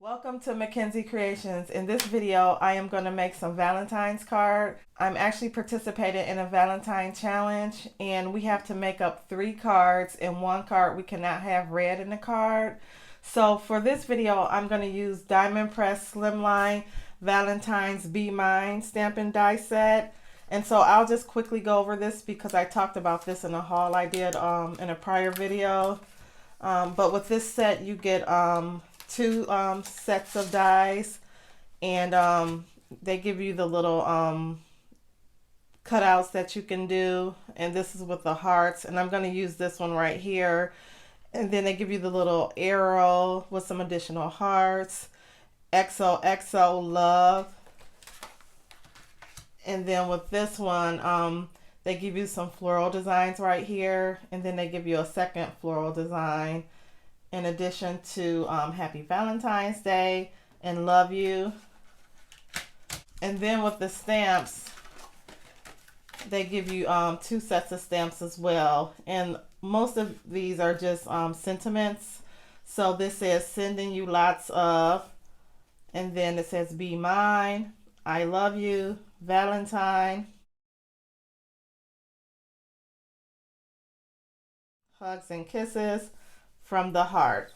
Welcome to Mackenzie Creations. In this video, I am going to make some Valentine's card. I'm actually participating in a Valentine challenge and we have to make up 3 cards. In one card, we cannot have red in the card. So for this video, I'm going to use Diamond Press Slimeline Valentines Be Mine stamping die set. And so I'll just quickly go over this because I talked about this in a haul I did in a prior video. But with this set, you get 2 sets of dies, and they give you the little cutouts that you can do, and this is with the hearts, and I'm going to use this one right here. And then they give you the little arrow with some additional hearts, XOXO love. And then with this one, they give you some floral designs right here, and then they give you a second floral design in addition to Happy Valentine's Day and Love You. And then with the stamps, they give you 2 sets of stamps as well. And most of these are just sentiments. So this says sending you lots of, and then it says be mine, I love you, Valentine, hugs and kisses from the heart.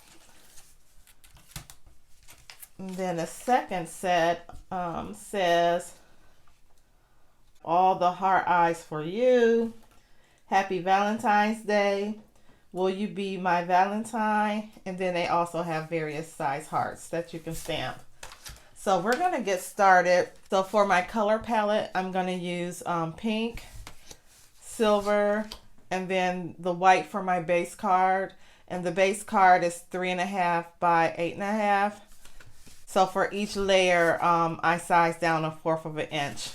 And then the second set says all the heart eyes for you, Happy Valentine's Day, will you be my Valentine? And then they also have various size hearts that you can stamp. So we're going to get started. So for my color palette, I'm going to use pink, silver, and then the white for my base card. And the base card is 3.5 by 8.5. So for each layer, I size down 1/4 of an inch.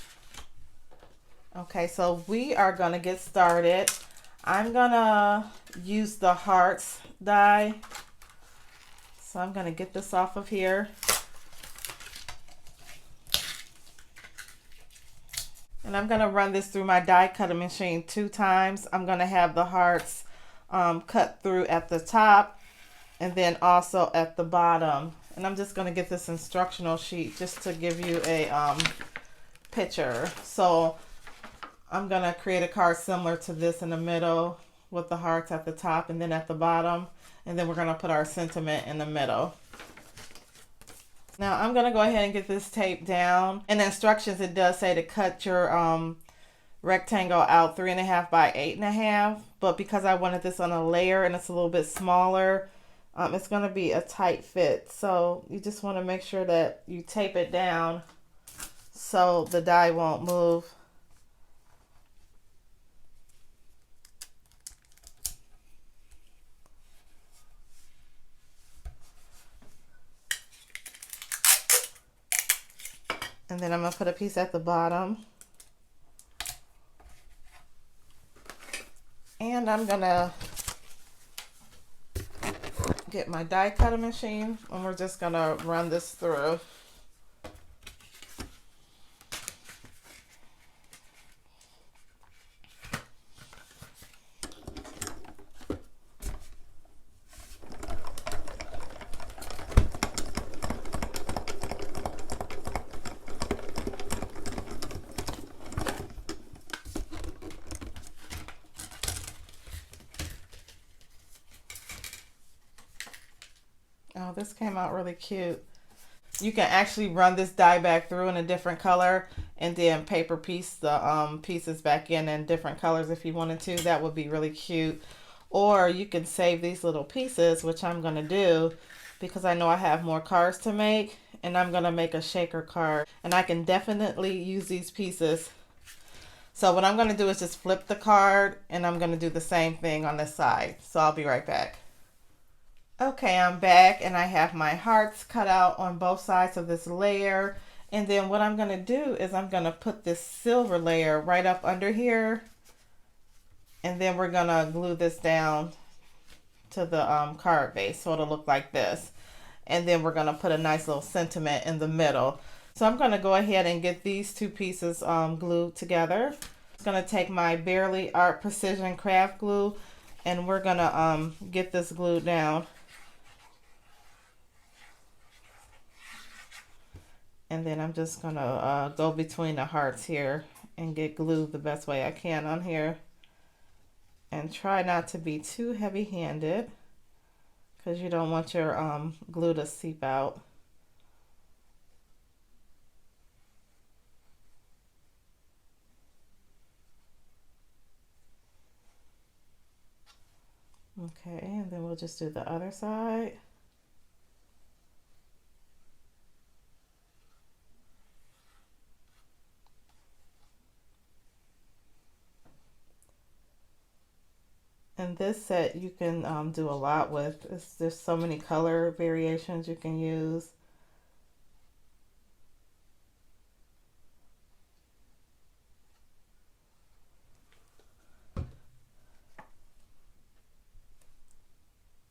Okay, so we are gonna get started. I'm gonna use the hearts die. So I'm gonna get this off of here. And I'm gonna run this through my die cutting machine 2 times. I'm gonna have the hearts cut through at the top and then also at the bottom. And I'm just going to get this instructional sheet just to give you a picture. So I'm going to create a card similar to this in the middle with the hearts at the top and then at the bottom. And then we're going to put our sentiment in the middle. Now I'm going to go ahead and get this taped down. In the instructions, it does say to cut your rectangle out 3.5 by 8.5, but because I wanted this on a layer and it's a little bit smaller, it's going to be a tight fit. So you just want to make sure that you tape it down so the die won't move. And then I'm going to put a piece at the bottom. And I'm gonna get my die cutting machine and we're just gonna run this through. Oh, this came out really cute. You can actually run this die back through in a different color and then paper piece the pieces back in different colors if you wanted to. That would be really cute. Or you can save these little pieces, which I'm going to do because I know I have more cards to make, and I'm going to make a shaker card. And I can definitely use these pieces. So what I'm going to do is just flip the card, and I'm going to do the same thing on this side. So I'll be right back. Okay, I'm back and I have my hearts cut out on both sides of this layer. And then what I'm going to do is I'm going to put this silver layer right up under here. And then we're going to glue this down to the card base so it'll look like this. And then we're going to put a nice little sentiment in the middle. So I'm going to go ahead and get these 2 pieces glued together. I'm going to take my Barely Art Precision Craft Glue and we're going to get this glued down. And then I'm just gonna go between the hearts here and get glued the best way I can on here. And try not to be too heavy-handed because you don't want your glue to seep out. Okay, and then we'll just do the other side. And this set you can do a lot with. There's so many color variations you can use.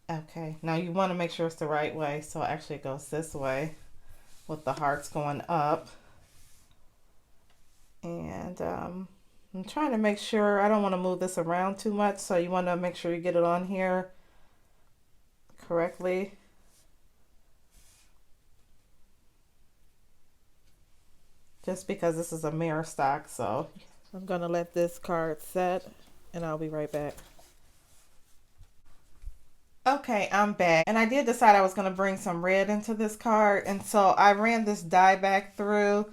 Okay, now you want to make sure it's the right way, so actually it goes this way with the hearts going up. And I'm trying to make sure, I don't want to move this around too much, so you want to make sure you get it on here correctly. Just because this is a mirror stock, so I'm going to let this card set and I'll be right back. Okay, I'm back. And I did decide I was going to bring some red into this card, and so I ran this die back through.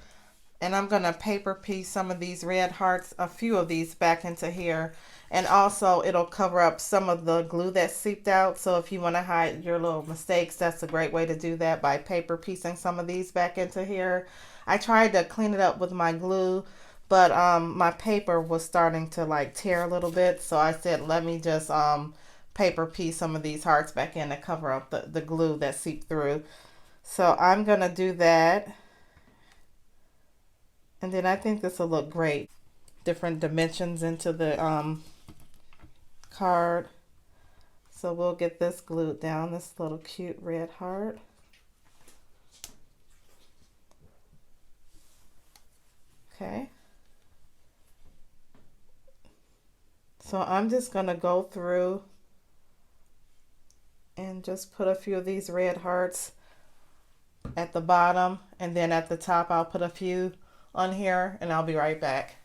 And I'm going to paper piece some of these red hearts, a few of these back into here. And also it'll cover up some of the glue that seeped out. So if you want to hide your little mistakes, that's a great way to do that, by paper piecing some of these back into here. I tried to clean it up with my glue, but my paper was starting to like tear a little bit. So I said, let me just paper piece some of these hearts back in to cover up the glue that seeped through. So I'm going to do that. And then I think this will look great. Different dimensions into the card. So we'll get this glued down, this little cute red heart. Okay. So I'm just going to go through and just put a few of these red hearts at the bottom. And then at the top I'll put a few on here, and I'll be right back.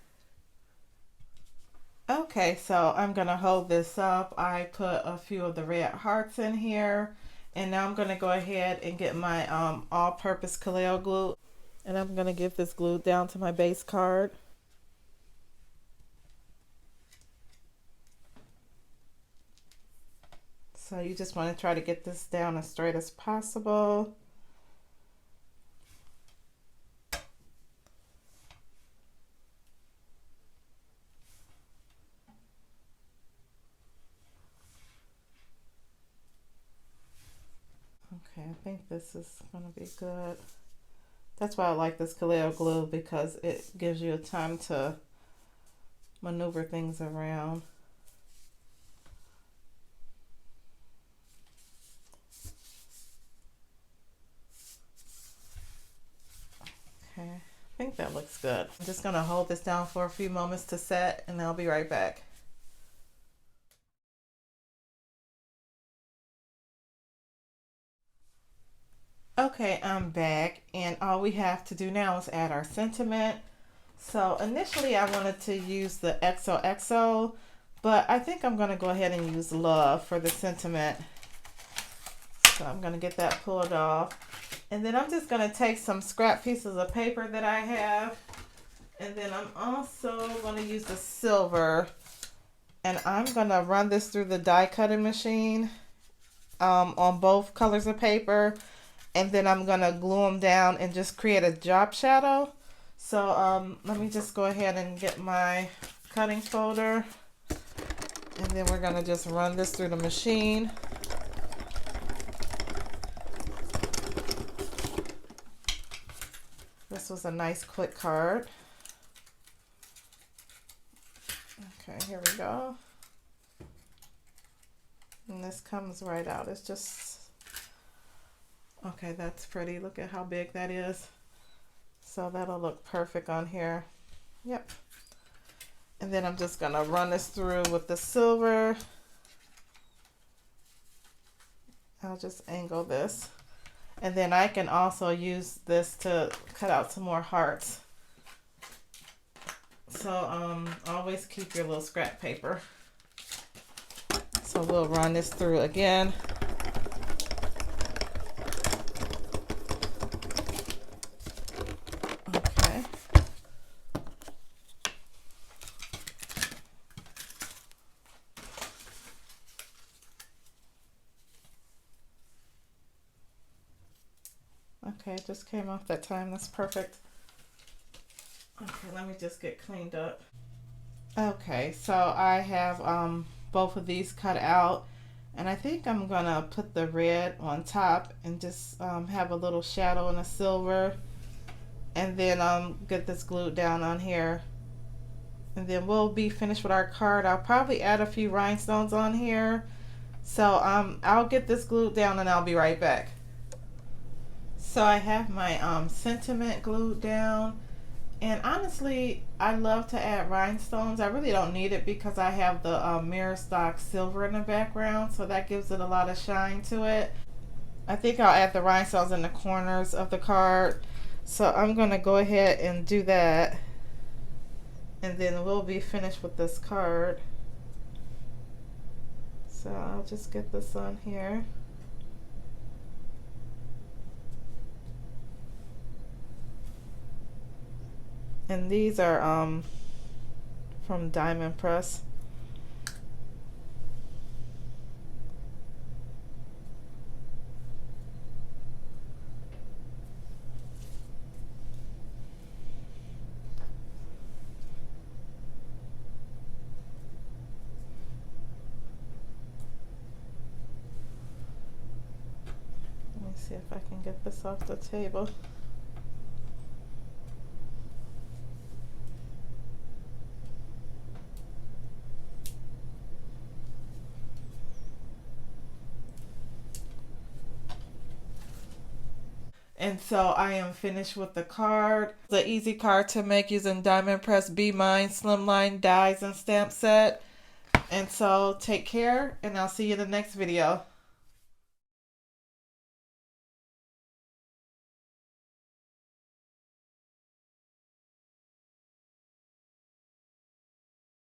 Okay, so I'm gonna hold this up. I put a few of the red hearts in here, and now I'm gonna go ahead and get my all-purpose Kaleo glue, and I'm gonna give this glue down to my base card. So you just want to try to get this down as straight as possible. Okay, I think this is going to be good. That's why I like this Kaleo glue, because it gives you time to maneuver things around. Okay, I think that looks good. I'm just going to hold this down for a few moments to set, and I'll be right back. Okay, I'm back, and all we have to do now is add our sentiment. So initially I wanted to use the XOXO, but I think I'm going to go ahead and use love for the sentiment. So I'm going to get that pulled off. And then I'm just going to take some scrap pieces of paper that I have. And then I'm also going to use the silver. And I'm going to run this through the die cutting machine on both colors of paper. And then I'm going to glue them down and just create a drop shadow. So let me just go ahead and get my cutting folder. And then we're going to just run this through the machine. This was a nice quick card. Okay, here we go. And this comes right out. It's just, okay, that's pretty. Look at how big that is. So that'll look perfect on here. Yep. And then I'm just gonna run this through with the silver. I'll just angle this. And then I can also use this to cut out some more hearts. So always keep your little scrap paper. So we'll run this through again. Okay. Okay, it just came off that time. That's perfect. Okay, let me just get cleaned up. Okay, so I have both of these cut out, and I think I'm gonna put the red on top and just have a little shadow and a silver, and then get this glued down on here, and then we'll be finished with our card. I'll probably add a few rhinestones on here, so I'll get this glued down and I'll be right back. So I have my sentiment glued down. And honestly, I love to add rhinestones. I really don't need it because I have the mirror stock silver in the background, so that gives it a lot of shine to it. I think I'll add the rhinestones in the corners of the card. So I'm going to go ahead and do that. And then we'll be finished with this card. So I'll just get this on here. And these are from Diamond Press. Let me see if I can get this off the table. And so I am finished with the card. It's an easy card to make using Diamond Press Be Mine Slimline dies and stamp set. And so take care, and I'll see you in the next video.